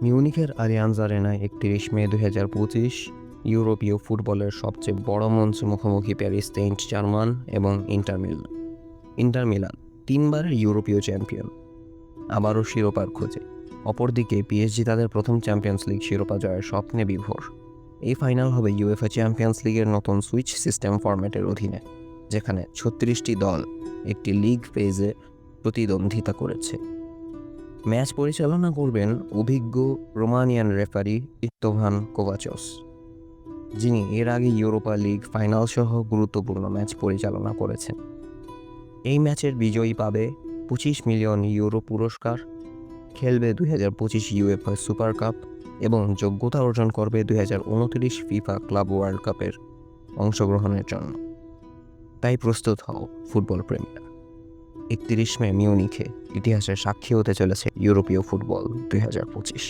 মিউনিখের Allianz আরেনায় ৩১ মে ২০২৫ ইউরোপীয় ফুটবলের সবচেয়ে বড় মঞ্চে মুখোমুখি প্যারিস সেইন্ট জার্মান এবং ইন্টার মিলান ৩বারের ইউরোপীয় চ্যাম্পিয়ন, আবারও শিরোপার খোঁজে। অপরদিকে পিএসজি তাদের প্রথম চ্যাম্পিয়ন্স লিগ শিরোপা জয়ের স্বপ্নে বিভোর। এই ফাইনাল হবে ইউএফএ চ্যাম্পিয়ন্স লিগের নতুন সুইচ সিস্টেম ফরম্যাটের অধীনে, যেখানে ৩৬টি দল একটি লিগ ফেজে প্রতিদ্বন্দ্বিতা করেছে। ম্যাচ পরিচালনা করবেন অভিজ্ঞ রোমানিয়ান রেফারি ইত্তোভান কোভাচস, যিনি এর আগে ইউরোপা লিগ ফাইনাল সহ গুরুত্বপূর্ণ ম্যাচ পরিচালনা করেছেন। এই ম্যাচের বিজয়ী পাবে ২৫ মিলিয়ন ইউরো পুরস্কার, খেলবে ২০২৫ ইউএফএ সুপার কাপ এবং যোগ্যতা অর্জন করবে ২০২৯ ফিফা ক্লাব ওয়ার্ল্ড কাপের অংশগ্রহণের জন্য। তাই প্রস্তুত হও ফুটবল প্রেমীরা। ৩১ মে মিউনিখে ইতিহাসের সাক্ষী হতে চলেছে ইউরোপীয় ফুটবল ২০২৫।